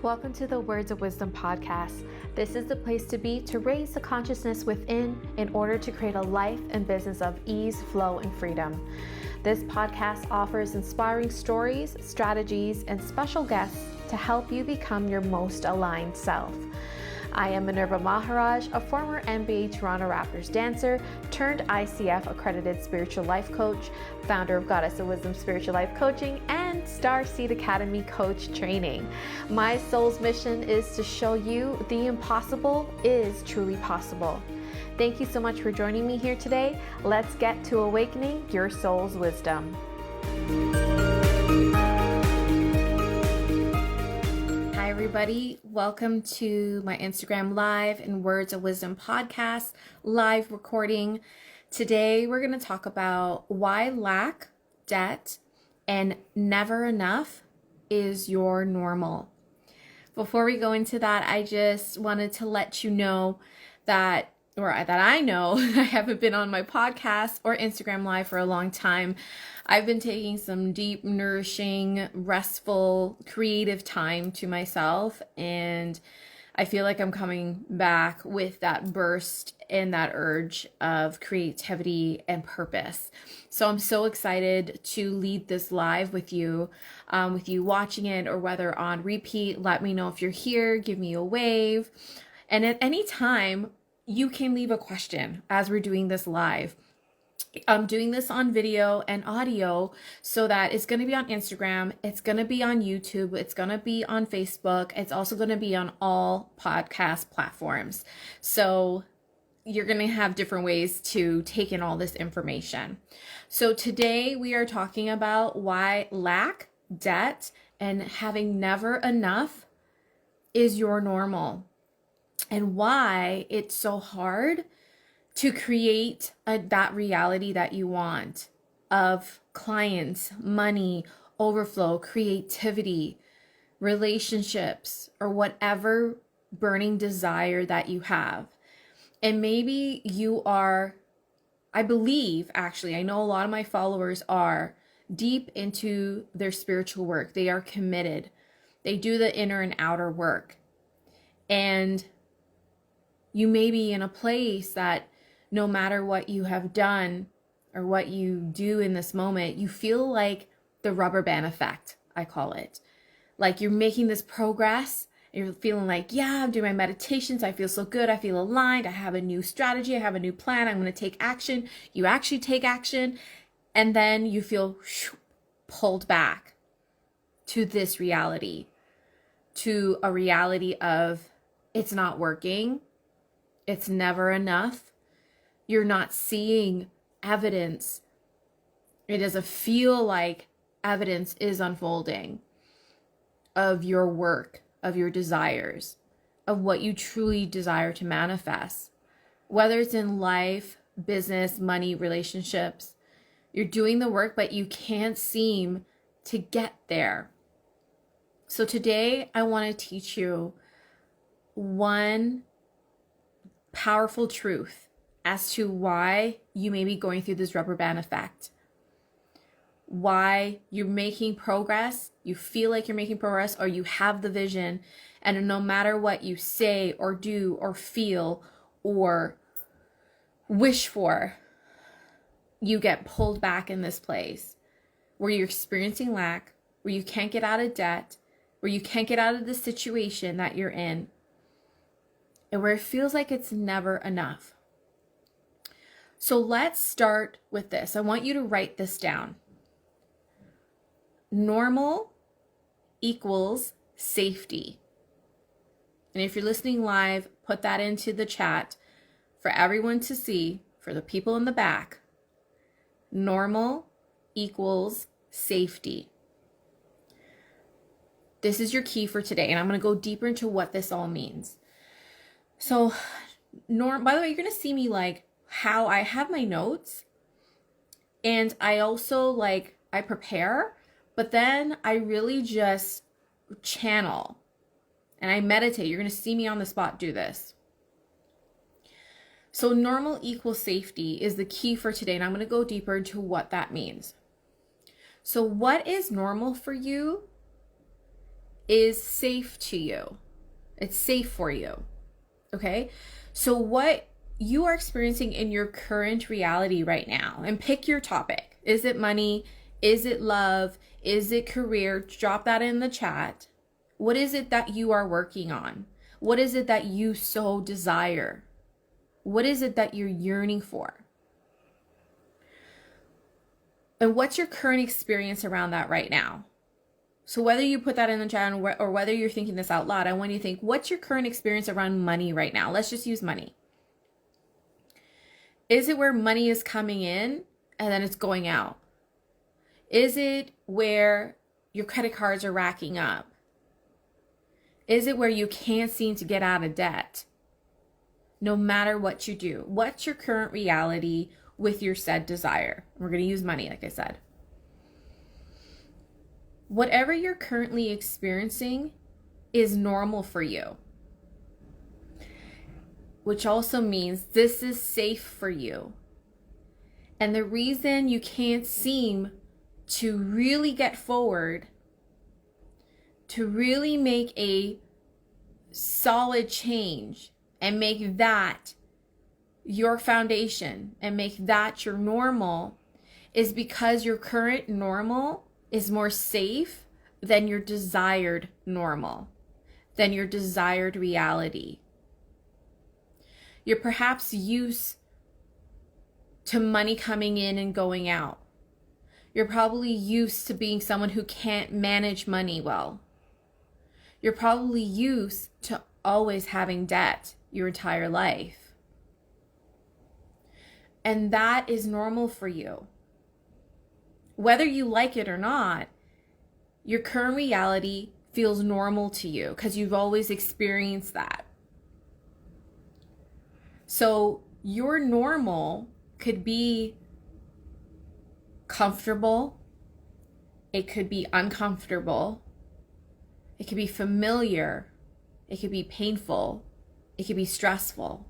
Welcome to the Words of Wisdom podcast. This is the place to be to raise the consciousness within in order to create a life and business of ease, flow, and freedom. This podcast offers inspiring stories, strategies, and special guests to help you become your most aligned self. I am Minerva Maharajh, a former NBA Toronto Raptors Dancer turned ICF accredited spiritual life coach, founder of Goddess of Wisdom Spiritual Life Coaching, and Starseed Academy Coach Training. My soul's mission is to show you the impossible is truly possible. Thank you so much for joining me here today. Let's get to awakening your soul's wisdom. Hi, everybody. Welcome to my Instagram Live and Words of Wisdom podcast live recording. Today, we're going to talk about why lack, debt, and never enough is your normal. Before we go into that, I just wanted to let you know that I know I haven't been on my podcast or Instagram Live for a long time. I've been taking some deep, nourishing, restful, creative time to myself, and I feel like I'm coming back with that burst and that urge of creativity and purpose. So I'm so excited to lead this live with you watching it or whether on repeat. Let me know if you're here, give me a wave. And at any time, you can leave a question as we're doing this live. I'm doing this on video and audio so that it's going to be on Instagram, it's going to be on YouTube, it's going to be on Facebook, it's also going to be on all podcast platforms. So you're going to have different ways to take in all this information. So today we are talking about why lack, debt, and having never enough is your normal, and why it's so hard to create that reality that you want of clients, money, overflow, creativity, relationships, or whatever burning desire that you have. And maybe you are, I know a lot of my followers are deep into their spiritual work. They are committed. They do the inner and outer work. And you may be in a place that no matter what you have done or what you do in this moment, you feel like the rubber band effect, I call it. Like you're making this progress, and you're feeling like, yeah, I'm doing my meditations, I feel so good, I feel aligned, I have a new strategy, I have a new plan, I'm going to take action. You actually take action, and then you feel pulled back to this reality, to a reality of it's not working, it's never enough. You're not seeing evidence. It doesn't feel like evidence is unfolding of your work, of your desires, of what you truly desire to manifest. Whether it's in life, business, money, relationships, you're doing the work, but you can't seem to get there. So today I want to teach you one powerful truth as to why you may be going through this rubber band effect. Why you're making progress, you feel like you're making progress, or you have the vision, and no matter what you say or do or feel or wish for, you get pulled back in this place where you're experiencing lack, where you can't get out of debt, where you can't get out of the situation that you're in, and where it feels like it's never enough. So let's start with this. I want you to write this down. Normal equals safety. And if you're listening live, put that into the chat for everyone to see, for the people in the back. Normal equals safety. This is your key for today, and I'm going to go deeper into what this all means. So, by the way, you're going to see me like how I have my notes, and I also I prepare, but then I really just channel and I meditate. You're going to see me on the spot do this. So normal equals safety is the key for today, and I'm going to go deeper into what that means. So what is normal for you is safe to you. It's safe for you. Okay? So what you are experiencing in your current reality right now, and pick your topic. Is it money? Is it love? Is it career? Drop that in the chat. What is it that you are working on? What is it that you so desire? What is it that you're yearning for? And what's your current experience around that right now? So whether you put that in the chat or whether you're thinking this out loud, I want you to think, what's your current experience around money right now? Let's just use money. Is it where money is coming in and then it's going out? Is it where your credit cards are racking up? Is it where you can't seem to get out of debt? No matter what you do, what's your current reality with your said desire? We're going to use money, like I said. Whatever you're currently experiencing is normal for you, which also means this is safe for you. And the reason you can't seem to really get forward, to really make a solid change and make that your foundation and make that your normal, is because your current normal is more safe than your desired normal, than your desired reality. You're perhaps used to money coming in and going out. You're probably used to being someone who can't manage money well. You're probably used to always having debt your entire life. And that is normal for you. Whether you like it or not, your current reality feels normal to you because you've always experienced that. So your normal could be comfortable. It could be uncomfortable. It could be familiar. It could be painful. It could be stressful.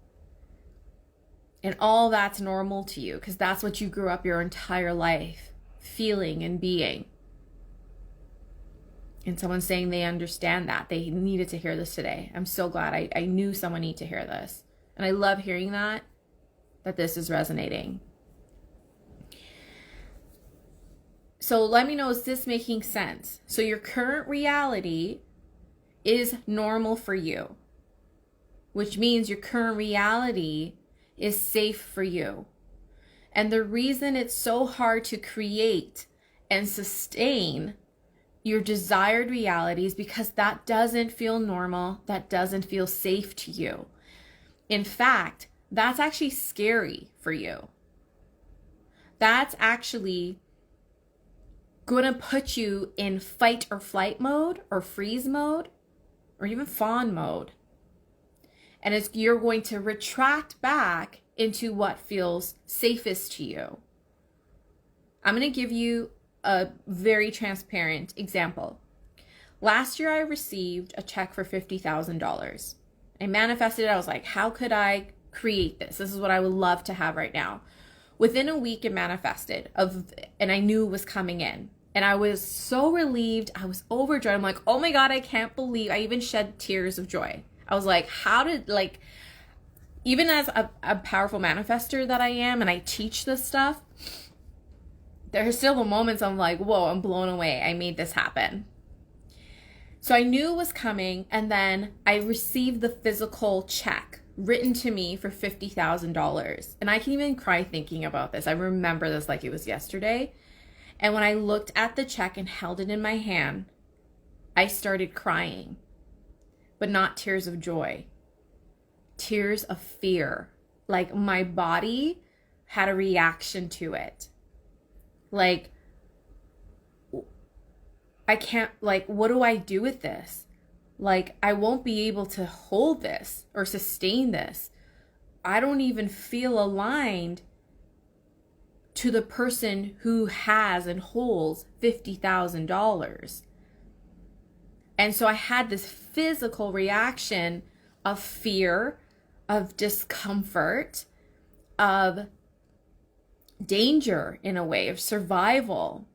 And all that's normal to you because that's what you grew up your entire life feeling and being. And someone's saying they understand that. They needed to hear this today. I'm so glad. I knew someone needed to hear this. And I love hearing that this is resonating. So let me know, is this making sense? So your current reality is normal for you, which means your current reality is safe for you. And the reason it's so hard to create and sustain your desired reality is because that doesn't feel normal, that doesn't feel safe to you. In fact, that's actually scary for you. That's actually going to put you in fight or flight mode or freeze mode or even fawn mode. And you're going to retract back into what feels safest to you. I'm going to give you a very transparent example. Last year, I received a check for $50,000. I manifested it. I was like, how could I create this? This is what I would love to have right now. Within a week, it manifested, and I knew it was coming in. And I was so relieved. I was overjoyed. I'm like, oh my God, I can't believe. I even shed tears of joy. I was like, even as a powerful manifester that I am, and I teach this stuff, there are still the moments I'm like, whoa, I'm blown away. I made this happen. So I knew it was coming, and then I received the physical check written to me for $50,000. And I can even cry thinking about this. I remember this like it was yesterday. And when I looked at the check and held it in my hand, I started crying, but not tears of joy, tears of fear. Like my body had a reaction to it. Like, I can't, what do I do with this? Like, I won't be able to hold this or sustain this. I don't even feel aligned to the person who has and holds $50,000. And so I had this physical reaction of fear, of discomfort, of danger in a way, of survival.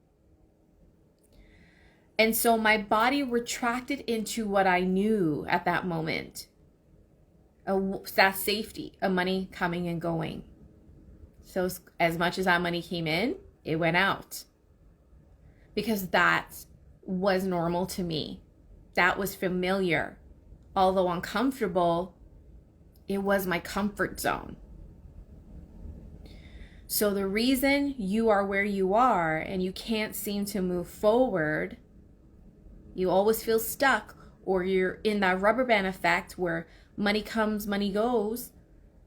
And so my body retracted into what I knew at that moment. That safety of money coming and going. So as much as that money came in, it went out. Because that was normal to me. That was familiar. Although uncomfortable, it was my comfort zone. So the reason you are where you are and you can't seem to move forward, you always feel stuck, or you're in that rubber band effect where money comes, money goes.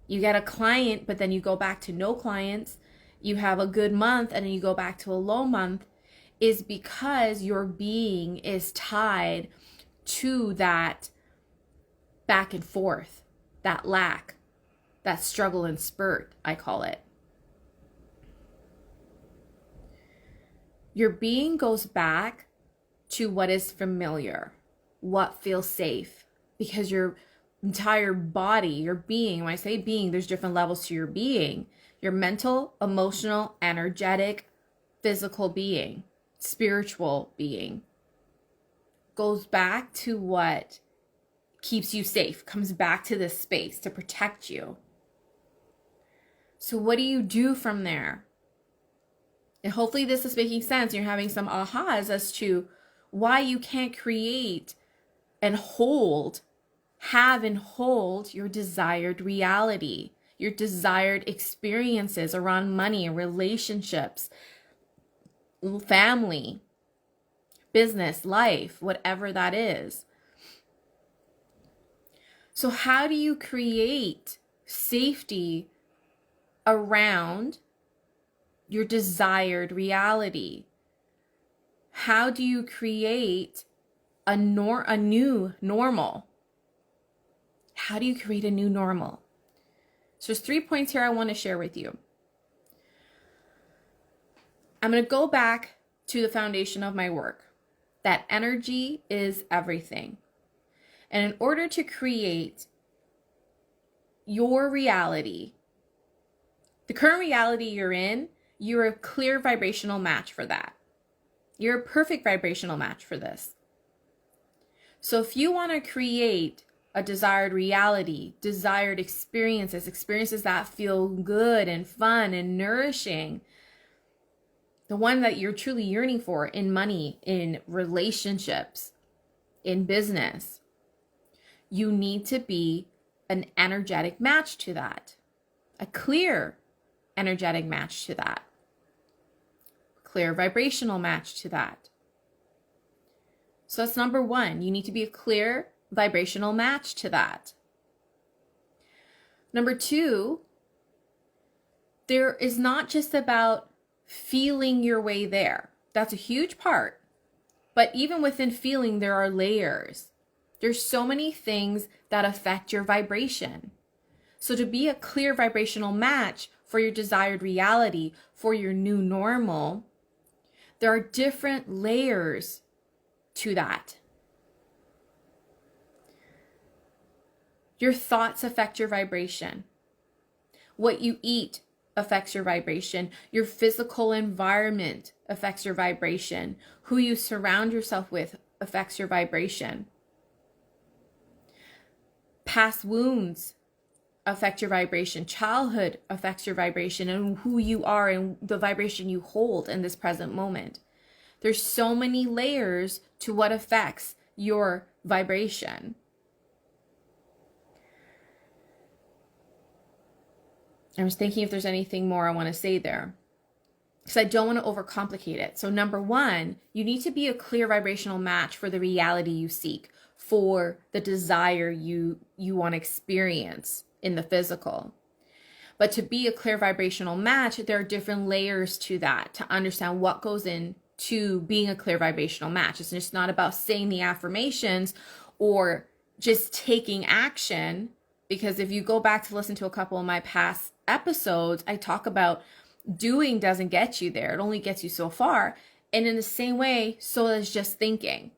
You get a client, but then you go back to no clients. You have a good month and then you go back to a low month, is because your being is tied to that back and forth, that lack, that struggle and spurt, I call it. Your being goes back to what is familiar, what feels safe, because your entire body, your being, when I say being, there's different levels to your being, your mental, emotional, energetic, physical being, spiritual being, goes back to what keeps you safe, comes back to this space to protect you. So what do you do from there? And hopefully this is making sense. You're having some ahas as to why you can't create and have and hold your desired reality, your desired experiences around money, relationships, family, business, life, whatever that is. So how do you create safety around your desired reality? How do you create a new normal? How do you create a new normal? So there's 3 points here I want to share with you. I'm going to go back to the foundation of my work, that energy is everything. And in order to create your reality, the current reality you're in, you're a clear vibrational match for that. You're a perfect vibrational match for this. So if you want to create a desired reality, desired experiences that feel good and fun and nourishing, the one that you're truly yearning for in money, in relationships, in business, you need to be an energetic match to that, a clear energetic match to that, clear vibrational match to that. So that's number one. You need to be a clear vibrational match to that. Number two, there is not just about feeling your way there. That's a huge part. But even within feeling, there are layers. There's so many things that affect your vibration. So to be a clear vibrational match for your desired reality, for your new normal, there are different layers to that. Your thoughts affect your vibration. What you eat affects your vibration. Your physical environment affects your vibration. Who you surround yourself with affects your vibration. Past wounds affect your vibration. Childhood affects your vibration and who you are and the vibration you hold in this present moment. There's so many layers to what affects your vibration. I was thinking if there's anything more I want to say there, because I don't want to overcomplicate it. So number one, you need to be a clear vibrational match for the reality you seek, for the desire you want to experience in the physical. But to be a clear vibrational match, there are different layers to that, to understand what goes into being a clear vibrational match. It's just not about saying the affirmations or just taking action. Because if you go back to listen to a couple of my past episodes, I talk about doing doesn't get you there. It only gets you so far. And in the same way, so is just thinking.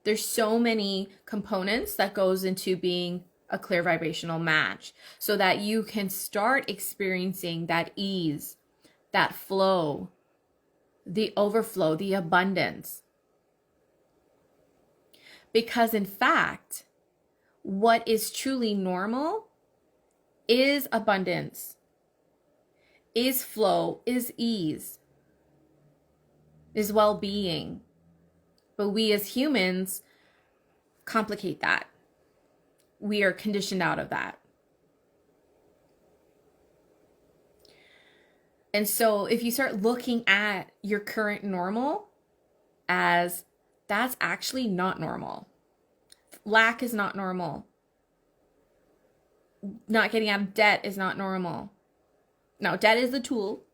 There's so many components that goes into being a clear vibrational match so that you can start experiencing that ease, that flow, the overflow, the abundance, Because in fact, what is truly normal is abundance, is flow, is ease, is well-being. But we as humans complicate that. We are conditioned out of that. And so if you start looking at your current normal as that's actually not normal. Lack is not normal. Not getting out of debt is not normal. Now, debt is a tool.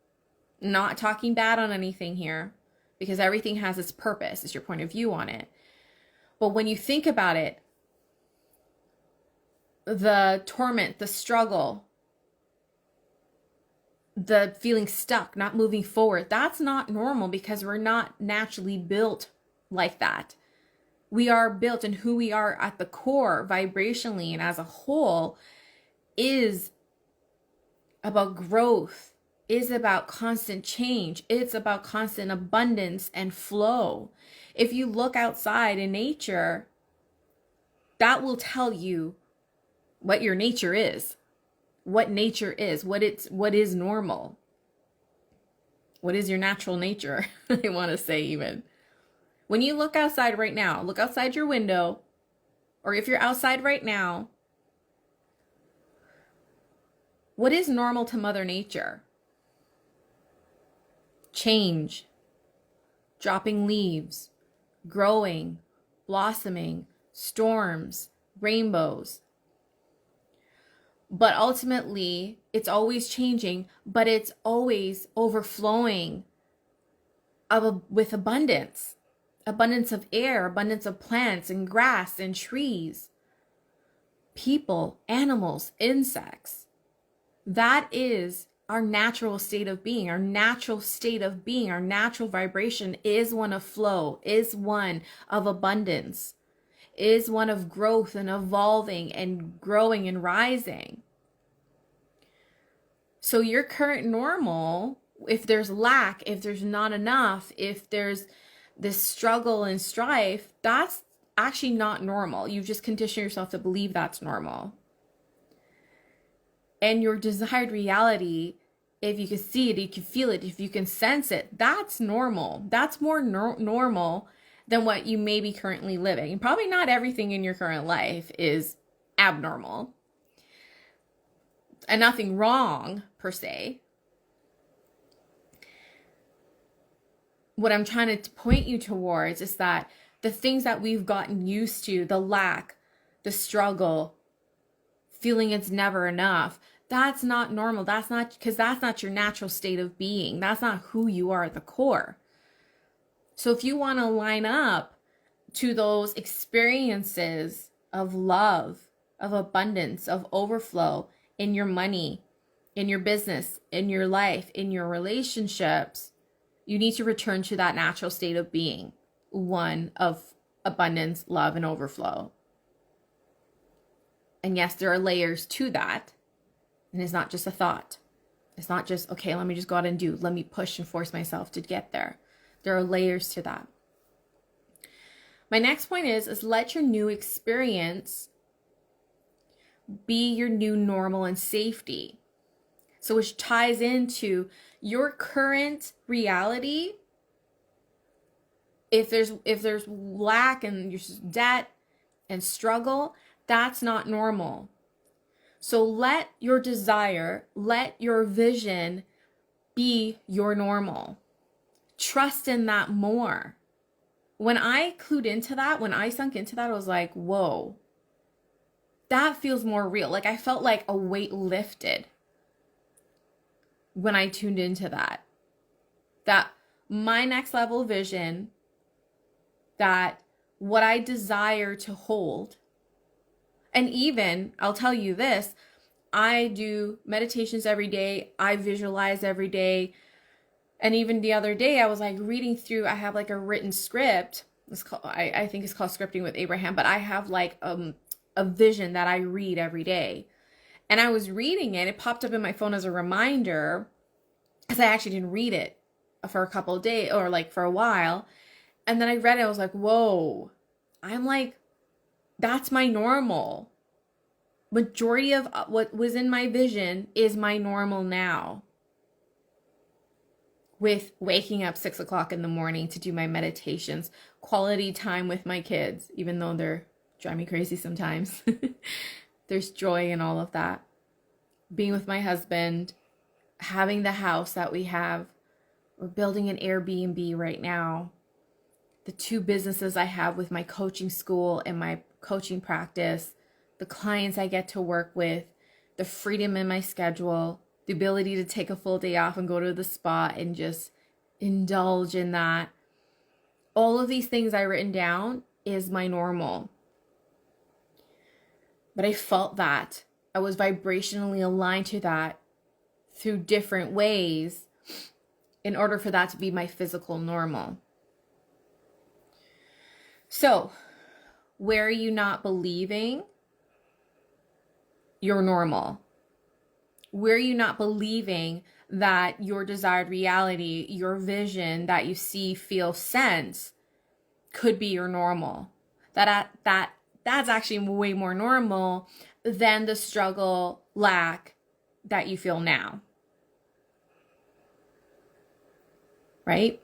Not talking bad on anything here, because everything has its purpose. It's your point of view on it. But when you think about it, the torment, the struggle, the feeling stuck, not moving forward, that's not normal, because we're not naturally built like that. We are built, and who we are at the core, vibrationally and as a whole, is about growth, is about constant change. It's about constant abundance and flow. If you look outside in nature, that will tell you what your nature is. What nature is, what is normal. What is your natural nature? I want to say, even. When you look outside right now, look outside your window, or if you're outside right now, what is normal to Mother Nature? Change, dropping leaves, growing, blossoming, storms, rainbows. But ultimately, it's changing, but it's always overflowing with abundance. Abundance of air, abundance of plants and grass and trees, people, animals, insects. That is our natural state of being. Our natural state of being, our natural vibration is one of flow, is one of abundance, is one of growth and evolving and growing and rising. So your current normal, if there's lack, if there's not enough, if there's this struggle and strife, that's actually not normal. You've just conditioned yourself to believe that's normal. And your desired reality, if you can see it, you can feel it, if you can sense it, that's normal. That's more normal than what you may be currently living. And probably not everything in your current life is abnormal. And nothing wrong, per se. What I'm trying to point you towards is that the things that we've gotten used to, the lack, the struggle, feeling it's never enough, that's not normal. That's not your natural state of being. That's not who you are at the core. So if you want to line up to those experiences of love, of abundance, of overflow in your money, in your business, in your life, in your relationships, you need to return to that natural state of being, one of abundance, love, and overflow. And yes, there are layers to that. And it's not just a thought. It's not just, okay, let me just go out and do. Let me push and force myself to get there. There are layers to that. My next point is let your new experience be your new normal and safety. So which ties into your current reality. If there's lack and there's debt and struggle, that's not normal. So let your desire, let your vision be your normal. Trust in that more. When I clued into that, when I sunk into that, I was like, whoa, that feels more real. Like I felt like a weight lifted when I tuned into that. That my next level vision, that what I desire to hold. And even, I'll tell you this, I do meditations every day. I visualize every day. And even the other day, I was like reading through, I have like a written script. It's called, I think it's called Scripting with Abraham, but I have like a vision that I read every day. And I was reading it. It popped up in my phone as a reminder because I actually didn't read it for a couple of days or like for a while. And then I read it. I was like, whoa, I'm like That's my normal. Majority of what was in my vision is my normal now. With waking up 6 o'clock in the morning to do my meditations, quality time with my kids, even though they're drive me crazy sometimes. There's joy in all of that. Being with my husband, having the house that we have. We're building an Airbnb right now. The 2 businesses I have with my coaching school and my coaching practice, the clients I get to work with, the freedom in my schedule, the ability to take a full day off and go to the spa and just indulge in that. All of these things I've written down is my normal. But I felt that. I was vibrationally aligned to that through different ways in order for that to be my physical normal. So, where are you not believing you're normal? Where are you not believing that your desired reality, your vision that you see, feel, sense could be your normal? That's actually way more normal than the struggle, lack that you feel now. Right?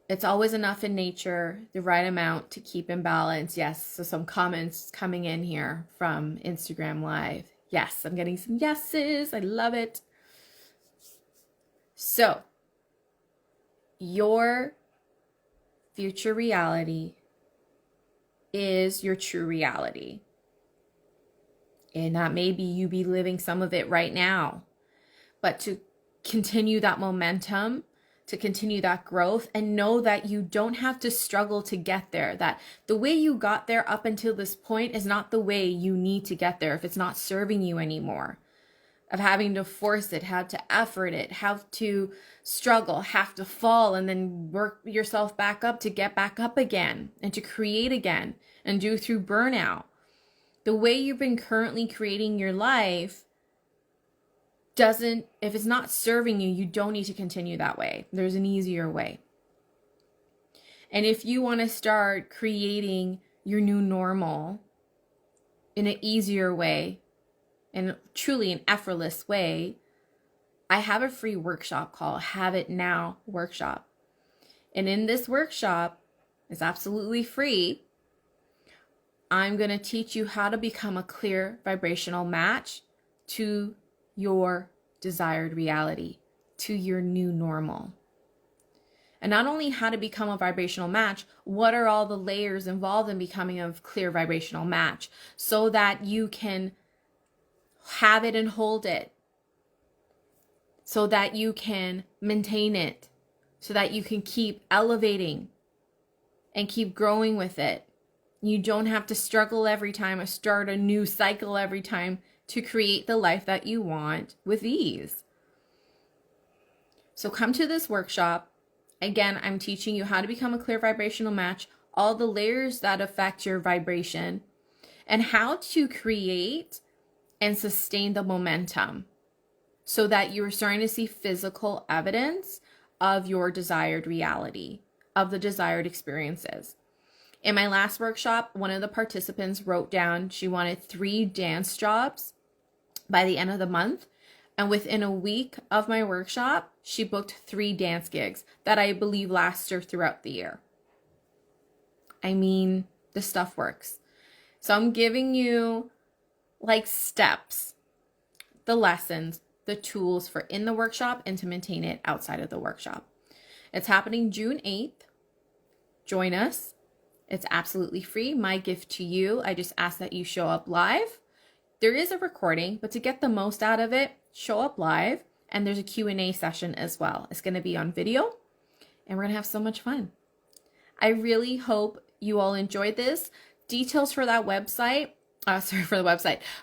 It's always enough in nature, the right amount to keep in balance. Yes, so some comments coming in here from Instagram Live. Yes, I'm getting some yeses. I love it. So, your future reality is your true reality. And that maybe you be living some of it right now. But to continue that momentum, to continue that growth, and know that you don't have to struggle to get there. That the way you got there up until this point is not the way you need to get there if it's not serving you anymore. Of having to force it, have to effort it, have to struggle, have to fall, and then work yourself back up to get back up again and to create again and do through burnout. The way you've been currently creating your life if it's not serving you, you don't need to continue that way. There's an easier way. And if you want to start creating your new normal in an easier way, and truly an effortless way, I have a free workshop called Have It Now Workshop. And in this workshop, it's absolutely free. I'm going to teach you how to become a clear vibrational match to your desired reality, to your new normal. And not only how to become a vibrational match, what are all the layers involved in becoming a clear vibrational match so that you can have it and hold it, so that you can maintain it, so that you can keep elevating and keep growing with it. You don't have to struggle every time or start a new cycle every time to create the life that you want with ease. So come to this workshop. Again, I'm teaching you how to become a clear vibrational match, all the layers that affect your vibration, and how to create and sustain the momentum so that you're starting to see physical evidence of your desired reality, of the desired experiences. In my last workshop, one of the participants wrote down she wanted 3 dance jobs by the end of the month. And within a week of my workshop, she booked 3 dance gigs that I believe last her throughout the year. I mean, the stuff works. So I'm giving you like steps, the lessons, the tools for in the workshop and to maintain it outside of the workshop. It's happening June 8th. Join us. It's absolutely free. My gift to you, I just ask that you show up live. There is a recording, but to get the most out of it, show up live. And there's a Q&A session as well. It's going to be on video and we're going to have so much fun. I really hope you all enjoyed this. Details for that website,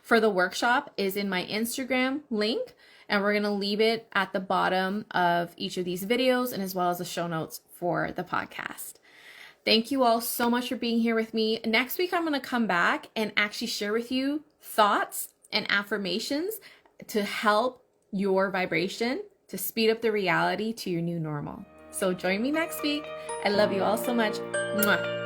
for the workshop is in my Instagram link. And we're going to leave it at the bottom of each of these videos and as well as the show notes for the podcast. Thank you all so much for being here with me. Next week, I'm going to come back and actually share with you thoughts and affirmations to help your vibration, to speed up the reality to your new normal. So join me next week. I love you all so much. Mwah.